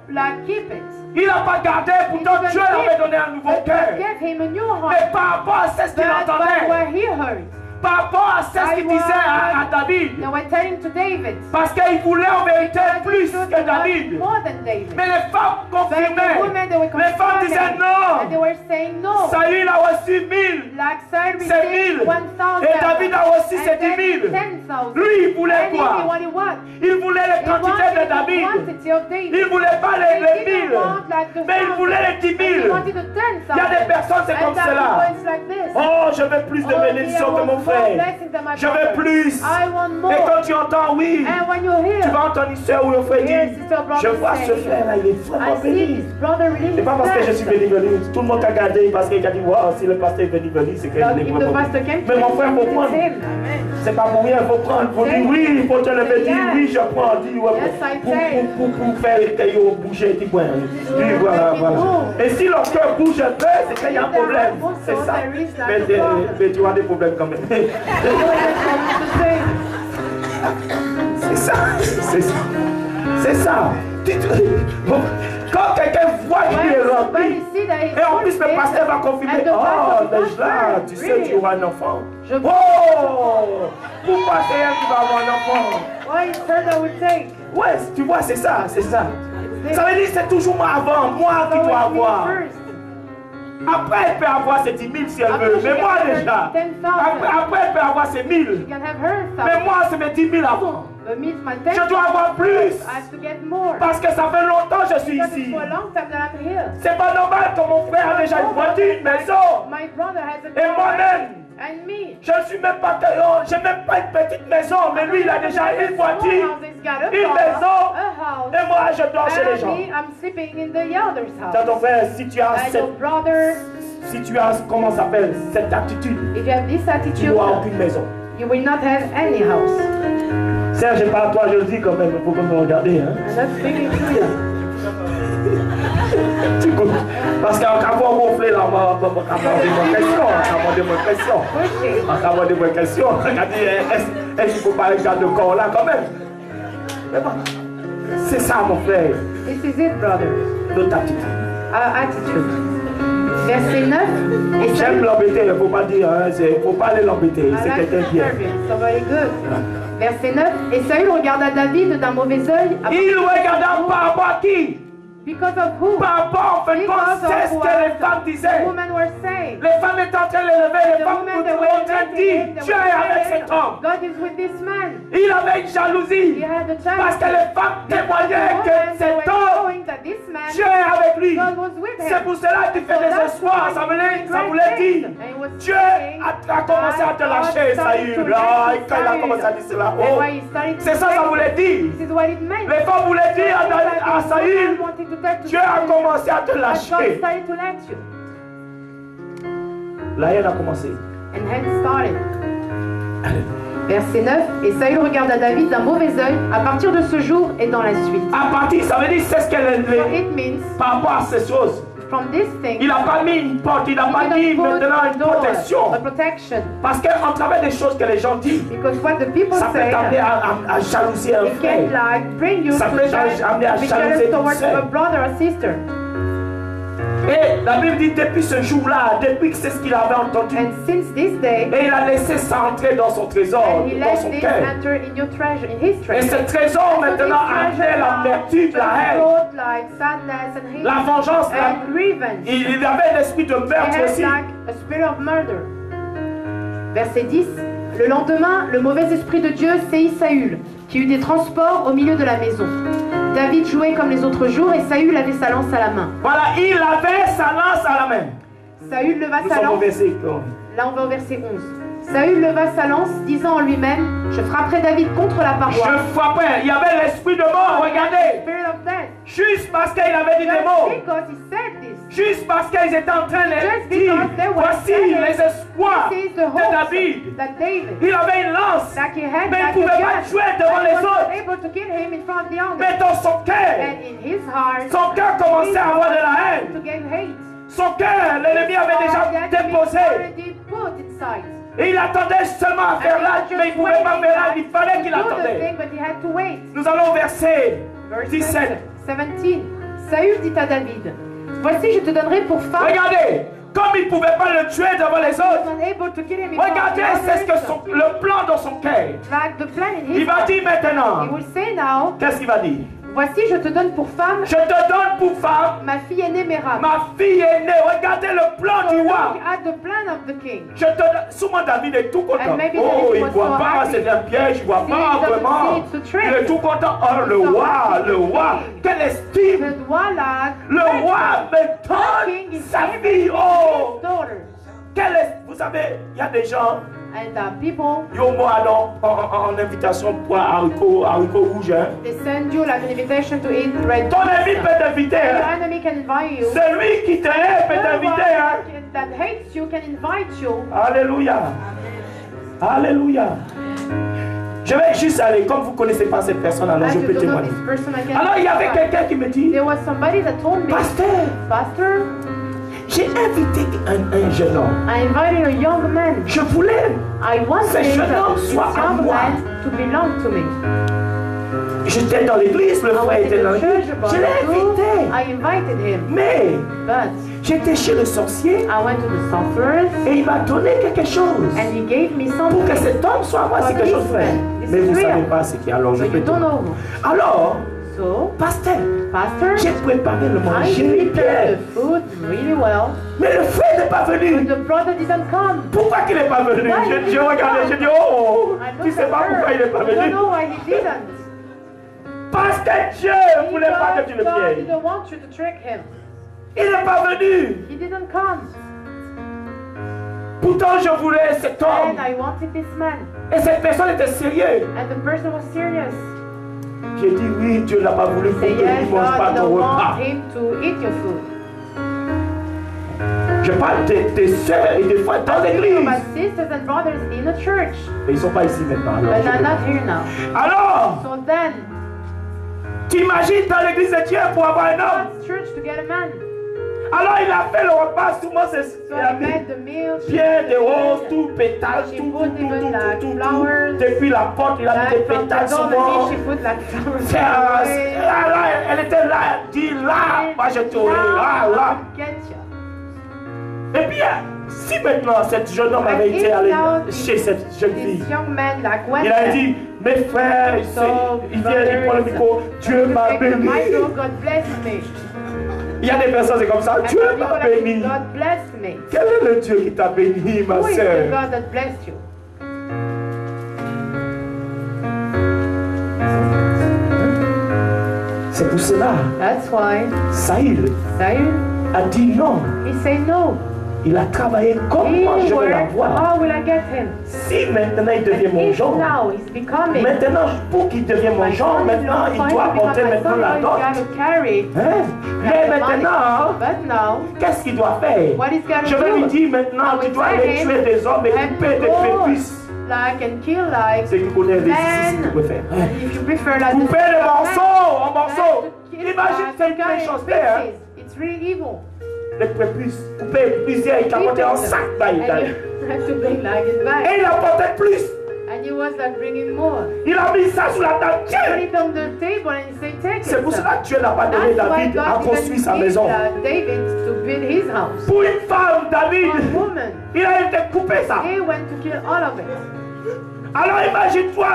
like keep it. Il n'a pas gardé, pourtant Dieu avait donné un nouveau cœur. Give him a new heart. Mais par rapport à ce qu'il But by entendait, what he heard, par rapport à ce qu'il disait à David, they were telling to David. parce qu'il voulait en vérité plus que David. More than David. Mais les femmes confirmaient. But the women, they were Les femmes disaient confirming, non. and they were saying no. Saül a reçu 1000. Like Saul C'est 1000. received 1,000. Et David a reçu ses and then 10 000. 10,000. Lui, il voulait And quoi? he wanted what? Il voulait les He quantités de wanted the David. quantity of David. Il ne voulait pas les He 1000. didn't want like the Mais il voulait les 10 He 000. wanted the 10,000. Il y a des personnes, c'est comme And cela. that was like this. Oh, je veux plus de Oh, bénédictions dear, que mon more frère. blessings than my Je veux brother. plus. I want more. Et quand tu entends oui, And when you tu hear, vas entendre une soeur ou un frère Yes, dire, sister, brother je vois ce say, frère-là, il est vraiment I see béni. his brother really C'est pas parce que je suis béni, tout le monde a gardé parce qu'il a dit, waouh, si le pasteur est béni, c'est qu'il est If the vraiment pastor béni. came Mais mon frère, il faut to prendre. him. Amen. C'est pas pour rien, il faut prendre. Il faut dire oui, il faut te lever, dire Yes. oui, je prends. Dis, ouais, Yes, I take. pour faire les bouger, dis, ouais. Dis, voilà, voilà. Et si leur cœur bouge un peu, c'est qu'il y a un problème. C'est ça. Mais tu as des problèmes quand même. C'est ça. C'est ça. C'est ça. Quand quelqu'un voit qu'il est rempli, et en plus le pasteur va confirmer, oh, déjà, tu sais, tu auras un enfant. Oh, pourquoi c'est elle qui va avoir un enfant? Why is her that would take? Ouais, tu vois, c'est ça, c'est ça. Ça veut dire que c'est toujours moi avant, moi qui dois avoir. Après, elle peut avoir ses 10 000 si elle veut, mais moi déjà. Après, elle peut avoir ses 1000. Mais moi, c'est mes 10 000 avant. Je dois avoir plus. Parce que ça fait longtemps que je suis ici. C'est pas normal que mon frère a déjà une voiture, une maison. Et moi-même, je ne suis même pas, j'ai même pas une petite maison, mais lui il a déjà une voiture, une maison, et moi je dors chez les gens. C'est ton frère, si tu as comment ça s'appelle, cette attitude, tu n'auras aucune maison. You will not have any house. Serge, je parle à toi, je le dis quand même, il faut que vous me regardez. Hein? And that's speaking to you. Parce qu'en avoir gonflé là, on va demander une question. On va demander une question. Est-ce qu'il ne faut pas regarder le corps là quand même? C'est ça mon frère. This is it, brother. Notre attitude. Our attitude. Verset 9. Et j'aime l'embêter, il ne faut pas dire, il ne faut pas aller l'embêter. C'est quelqu'un bien. Somebody good. Verset 9. Et Saül regarda David d'un mauvais œil. Il regarda par rapport à qui? Because of who? Par rapport, en fait, c'est ce que les femmes disaient. Women were saying. Les femmes étaient en train de lever, les femmes étaient en train de dire, Dieu est avec cet homme. God is with this man. Il avait une jalousie. Parce que les femmes témoignaient que cet homme, Dieu est avec lui. C'est pour cela qu'il fait des espoirs. Ça voulait dire, Dieu a commencé à te lâcher, Saül. Quand il a commencé à dire cela, oh, c'est ça que ça voulait dire. Les femmes voulaient dire à Saül, Dieu a commencé à te lâcher. La haine a commencé. Verset 9. Et Saül regarda David d'un mauvais œil à partir de ce jour et dans la suite. À partir, ça veut dire c'est ce qu'elle est par rapport à ces choses. From this thing, il n'a pas mis une porte, il n'a pas mis maintenant une protection. Parce qu'en travers des choses que les gens disent, ça peut t'amener à jalouser un frère. Ça peut t'amener à jalouser une sœur. Et la Bible dit depuis ce jour-là, depuis que c'est ce qu'il avait entendu, et il a laissé ça entrer dans son trésor, dans son cœur. Et ce trésor maintenant amenait l'amertume, la haine, la vengeance, il avait l'esprit de meurtre aussi. Verset 10. Le lendemain, le mauvais esprit de Dieu saisit Saül, qui eut des transports au milieu de la maison. David jouait comme les autres jours et Saül avait sa lance à la main. Voilà, il avait sa lance à la main. Saül leva sa lance. Là, on va au verset 11. Saül leva sa lance, disant en lui-même, je frapperai David contre la paroi. Je frapperai. Il y avait l'esprit de mort, regardez. Juste parce qu'il avait dit des mots. Juste parce qu'ils étaient en train de dire, voici les espoirs de David. Il avait une lance, mais il ne pouvait pas jouer devant les autres. Mais dans son cœur commençait à avoir de la haine. Son cœur, l'ennemi avait déjà déposé. Et il attendait seulement à faire là, mais il ne pouvait pas faire là, il fallait qu'il attendait. Nous allons au verset 17. Saül dit à David, voici je te donnerai pour femme. Regardez, comme il ne pouvait pas le tuer devant les autres, regardez, c'est ce que le plan dans son cœur. Il va dire maintenant, qu'est-ce qu'il va dire? Voici, je te donne pour femme. Je te donne pour femme. Ma fille aînée Mérab. Ma fille aînée. Regardez le plan du roi. Je te donne. Souvent David est tout content. Oh, il ne voit pas, c'est un piège, il ne voit pas vraiment. Il est tout content. Oh, le roi. Quelle estime. Le roi me donne sa fille. Oh. Vous savez, il y a des gens. And people, en invitation pour haricots rouges. They send you like an invitation to eat red. Ton ami peut t'inviter. Your enemy can invite you. Celui qui te hait peut t'inviter. That hates you can invite you. Alléluia. Alléluia. Je vais juste aller, comme vous ne connaissez pas cette personne, alors je peux témoigner. Alors il y avait quelqu'un qui me dit, There was somebody that told me, Pastor, j'ai invité un jeune homme. I invited a young man. Je voulais ce jeune homme soit à moi. To belong to me. J'étais dans l'église, le frère était dans l'église. Je l'ai invité. I invited him. Mais j'étais chez le sorcier. I went to the sorcerers. Et il m'a donné quelque chose. And he gave me something. Pour que cet homme soit à moi, c'est quelque chose de vrai. Mais vous ne savez pas ce qu'il y a. Alors je peux dire. Alors, Pasteur, j'ai préparé le manger bien. Mais le frère n'est pas venu. Pourquoi il n'est pas venu? Je regardais, je dis, oh, tu ne sais pas pourquoi il n'est pas venu. Parce que Dieu ne voulait pas que tu le pièges. Il n'est pas venu. Pourtant, je voulais cet homme. Et cette personne était sérieuse. J'ai dit oui, Dieu n'a pas voulu pour que tu ne manges pas ton repas. Je parle de tes soeurs et des frères dans l'église. Mais ils ne sont pas ici maintenant. Alors, tu imagines dans l'église de Dieu pour avoir un homme. Alors il a fait le repas, souvent c'est pierre, des roses, tout pétale, tout. Depuis la porte, il a mis des pétales souvent. Elle était là, elle dit là, moi je te là. Et puis, si maintenant cette jeune homme avait été allé chez cette jeune fille, il a dit, mes frères, il vient, il prend le micro, Dieu m'a béni. Il y a des personnes, c'est comme ça. Dieu m'a béni. Quel est le Dieu qui t'a béni, ma soeur? C'est pour cela. Saül a dit non. Il a travaillé comme moi je vais l'avoir. Si maintenant il devient mon genre, maintenant pour qu'il devienne mon genre, maintenant il doit apporter maintenant la dot. Mais maintenant, qu'est-ce qu'il doit faire? Je vais lui dire maintenant, tu dois aller tuer des hommes et couper des prépuces. C'est qu'il connaît les ici, tu préfères. Couper les morceaux en morceaux. Imagine cette méchante terre. Les prépuces, couper plusieurs, il apportait en sac. Et il apportait plus. Il a mis ça sur la table. C'est pour cela que Dieu n'a pas donné David à construire sa maison. Pour une femme, David, il a été coupé ça. Alors imagine-toi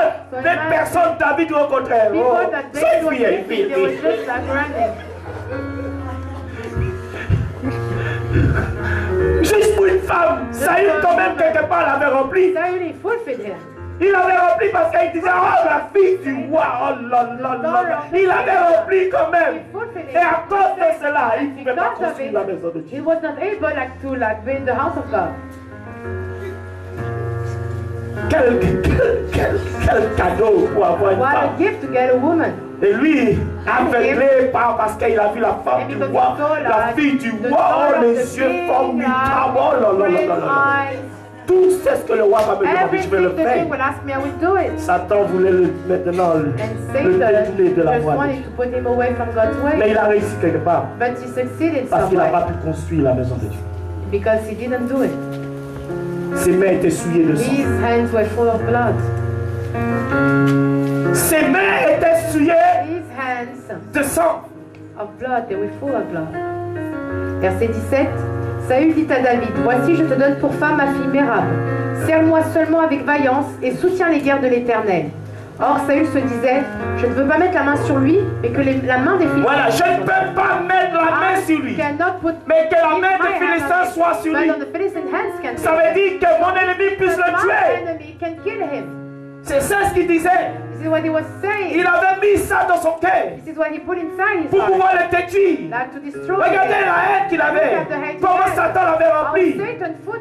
des personnes, David au contraire. C'est une fille. Juste pour une femme, Saül quand même quelque part l'avait rempli. Il avait rempli parce qu'il disait, oh la fille du roi, oh là là là. Il avait rempli quand même. Et à cause de cela, il ne pouvait pas construire la maison de Dieu. Quel cadeau pour avoir une femme. Et lui, aveuglé parce qu'il a vu la femme du roi, la fille du roi, oh les yeux formidables, oh là là là là. Tout c'est ce que le roi va me demander, je vais le faire. Satan voulait maintenant le détourner de la voie de Dieu. Mais il a réussi quelque part. Parce qu'il n'a pas pu construire la maison de Dieu. Ses mains étaient souillées de sang. Ses mains étaient souillées de sang. of blood. They were full of blood. Verset 17. Saül dit à David, voici je te donne pour femme ma fille Mérab. Serre-moi seulement avec vaillance et soutiens les guerres de l'Éternel. Or Saül se disait, je ne veux pas mettre la main sur lui, mais que la main des Philistins... Voilà, je ne peux pas mettre la main sur lui, mais que la main des Philistins soit sur lui. Ça veut dire que mon ennemi puisse le tuer. C'est ça ce qu'il disait. This is what he was saying. Il avait mis ça dans son cœur This is what he put inside his pour heart. pouvoir le détruire. Like to destroy Regardez him. la haine qu'il avait. Comment Satan l'avait rempli.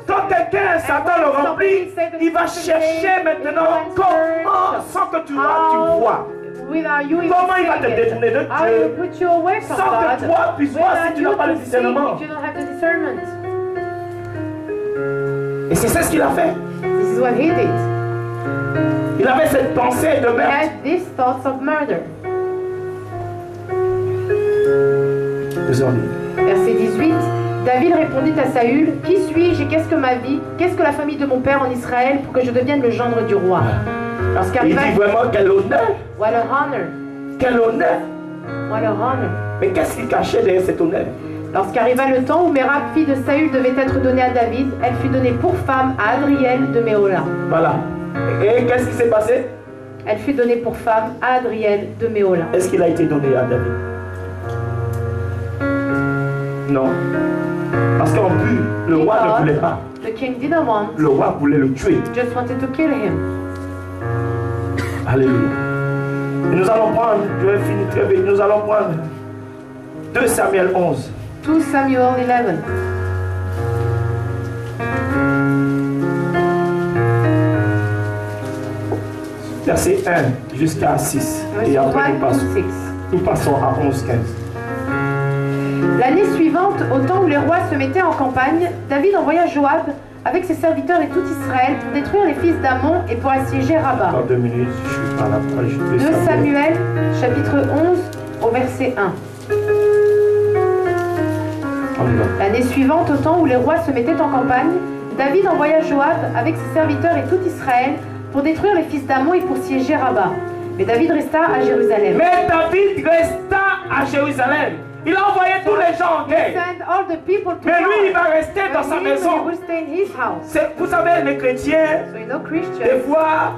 Quand quelqu'un, Satan le remplit, il va chercher maintenant comment, sans que tu vois. Comment il va te détourner de Dieu sans que toi puisses voir si tu n'as pas le discernement. Et c'est ça ce qu'il a fait. This is what he did. Il avait cette pensée de He meurtre. had these thoughts of murder. Verset 18. David répondit à Saül, qui suis-je et qu'est-ce que ma vie? Qu'est-ce que la famille de mon père en Israël pour que je devienne le gendre du roi? Il dit vraiment quel honneur. What a honor. Quel honneur. What a honor. Mais qu'est-ce qu'il cachait derrière cet honneur? Lorsqu'arriva le temps où Mérab, fille de Saül, devait être donnée à David, elle fut donnée pour femme à Adriel de Méhola. Voilà. Et qu'est-ce qui s'est passé? Elle fut donnée pour femme à Adriel de Méhola. Est-ce qu'il a été donné à David? Non. Parce qu'en plus, le roi ne voulait pas. The king didn't want. Le roi voulait le tuer. Just wanted to kill him. Alléluia. Et nous allons prendre, je vais finir très vite, nous allons prendre 2 Samuel 11. 2 Samuel 11. Verset 1 jusqu'à 6. Et après nous passons à 11-15. L'année suivante, au temps où les rois se mettaient en campagne, David envoya Joab avec ses serviteurs et tout Israël pour détruire les fils d'Ammon et pour assiéger Rabat. Dans 2 minutes, je suis pas là. 2 Samuel, chapitre 11, au verset 1. L'année suivante, au temps où les rois se mettaient en campagne, David envoya Joab avec ses serviteurs et tout Israël pour détruire les fils d'Ammon et pour siéger Rabat. Mais David resta à Jérusalem. Mais David resta à Jérusalem. Il a envoyé tous les gens en guerre. Mais lui, il va rester dans sa maison. Vous savez, les chrétiens, des fois,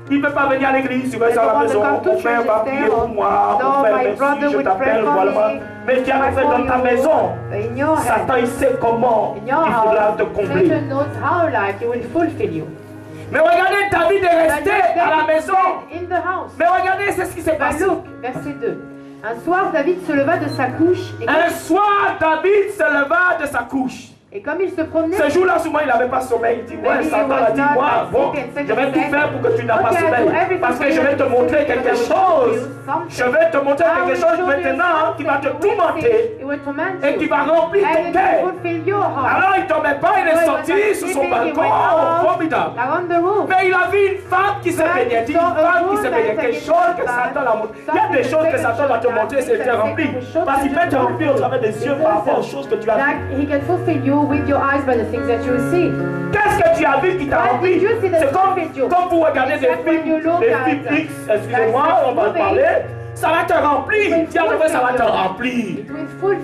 il ne peut pas venir à l'église, il va rester à la maison. Mon frère va prier pour moi. Mon frère, merci, je t'appelle, voilà. Mais tu as fait dans ta maison. Satan, il sait comment il faudra te combler. Mais regardez, David est resté à la maison. Mais regardez, c'est ce qui s'est passé. Verset 2. Un soir, David se leva de sa couche. Un soir, David se leva de sa couche. Et comme il se promenait... Ce jour-là, souvent, il n'avait pas sommeil. Il dit, ouais, Satan a dit, moi, bon, je vais tout faire pour que tu n'as pas sommeil. Parce que je vais te montrer quelque chose. Je vais te montrer quelque chose maintenant qui va te tourmenter et qui va remplir ton cœur. Alors, il ne tombait pas, il est sorti sur son balcon, formidable. Mais il a vu une femme qui se baignait. Une femme qui se baignait. Quelque chose que Satan l'a montré. Il y a des choses que Satan va te montrer si tu rempli. Parce qu'il peut te remplir au travers des yeux par rapport aux choses que tu as vues. With your eyes by the things that you see. Qu'est-ce que tu as vu qui t'a rempli? C'est comme vous regardez des films X, excusez-moi, on va en parler. Ça va te remplir. Tiens, ça va te remplir.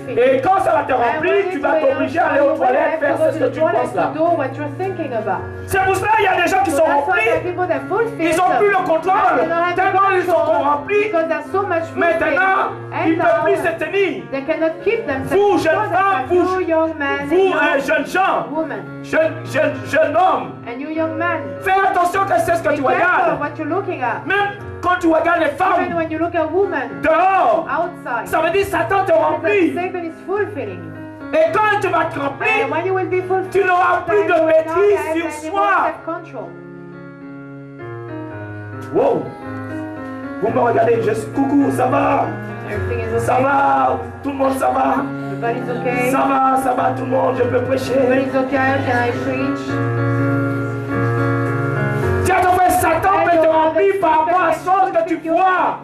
Et quand ça va te remplir, tu vas t'obliger à aller aux toilettes faire ce que tu penses là. C'est pour cela qu'il y a des gens qui sont remplis. Ils n'ont plus le contrôle. Tellement ils sont remplis. Maintenant, ils ne peuvent plus se tenir. Vous, jeunes femmes, vous, jeunes gens, jeunes hommes, fais attention que c'est ce que tu regardes. Même quand tu regardes les femmes dehors, ça veut dire que Satan te remplit. Et quand tu vas te remplir, tu n'auras plus de maîtrise sur soi. Wow. Vous me regardez, je suis coucou, ça va? Ça va? Tout le monde, ça va? Ça va, tout le monde, je peux prêcher. Tiens, ton frère, Satan peut te remplir par rapport à ce que tu vois.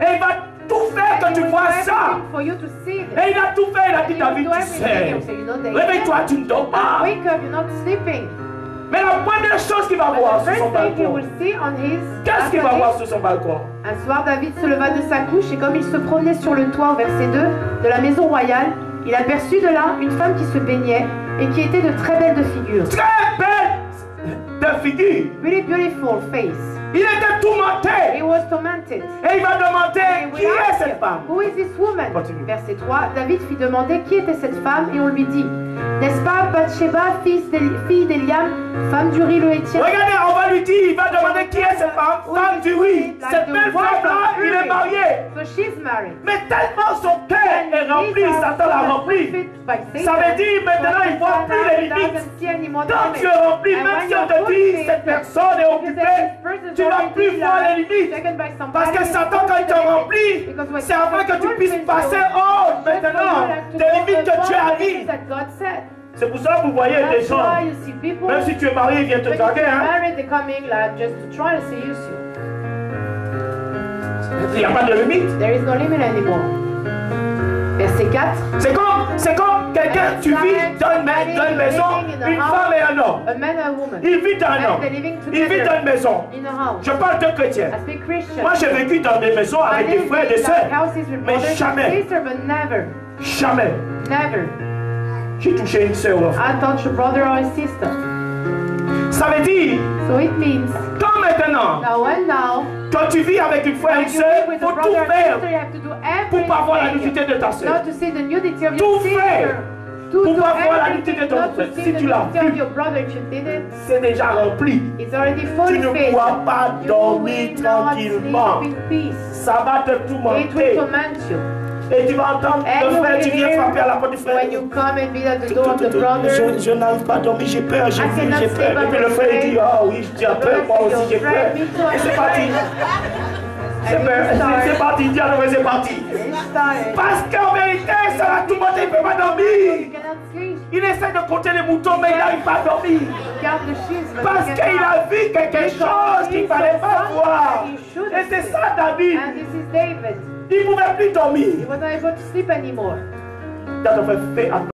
Et il va tout faire que tu vois ça. Et il a tout fait, il a dit David, tu sais. Réveille-toi, tu ne dors pas. Mais la première chose qu'il va voir But the sur son first thing he balcon, will see on his qu'est-ce qu'il va balcony, voir sur son balcon? un soir, David se leva de sa couche et comme il se promenait sur le toit au verset 2 de la maison royale, il aperçut de là une femme qui se baignait et qui était de très belle de figure. Très belle de figure. Really beautiful face. Il était tourmenté. He was tormented. Et il va demander qui est cette femme. Who is this woman? Continue. Verset 3, David fit demander qui était cette femme et on lui dit, n'est-ce pas Bathsheba, fille d'Eliam, femme d'Uri le Héthien? Regardez, on va lui dire, il va demander qui est cette femme, femme du riz. Cette belle femme-là, il est marié. So she's married. Mais tellement son cœur est rempli, Satan l'a rempli. Ça veut dire maintenant il ne voit plus les limites. Quand tu es rempli, même si on te dit cette personne est occupée, tu ne vas plus voir les limites. Parce que Satan, quand il te remplit, c'est afin que tu puisses passer maintenant des limites que Dieu a mis. C'est pour ça que vous voyez des gens, même si tu es marié, ils viennent te draguer. Il n'y a pas de limite. There is no limit anymore. Verset 4. C'est comme quelqu'un, tu vis dans une maison, une femme et un homme. A man and a woman. Il vit dans un homme. Il vit dans une maison. In a house. Je parle de chrétiens. I speak Christian. Moi, j'ai vécu dans des maisons avec des frères et des sœurs. Mais jamais, jamais, Never. j'ai touché une sœur ou un frère. I touch a brother or a sister. Ça veut dire, So it means quand maintenant, now and now, quand tu vis avec une frère et when une you sœur, live il with a faut brother tout or faire sister, you have to do pour ne pas voir la everything nudité de ta sœur. not to see the nudity of Tout your sister. faire To pour do pas voir la everything nudité de ton not to frère. see Si the tu l'as nudity of vu, your brother if you did it. c'est déjà rempli. It's already Tu ne fulfilled. pourras pas You dormir will not tranquillement. sleep in peace. Ça va te It will tourmenter. torment you. Et tu vas entendre And le you frère, will tu viens hear frapper à la porte du frère. when you come and beat at the door of the brother. Je n'arrive pas à dormir, j'ai peur, j'ai I vu, cannot j'ai sleep, peur. Et puis I'm le frère il dit, afraid. ah oui, tu as peur, moi aussi j'ai peur. Et c'est parti. C'est parti, il dit alors c'est parti. Parce qu'en vérité, ça va tout monter, il ne peut pas dormir. Il essaie de compter les moutons, mais il n'arrive pas à dormir. Parce qu'il a vu quelque chose qu'il ne fallait pas voir. Et c'est ça, David. Il ne pouvait plus dormir. He was not able to sleep anymore. Fais attention.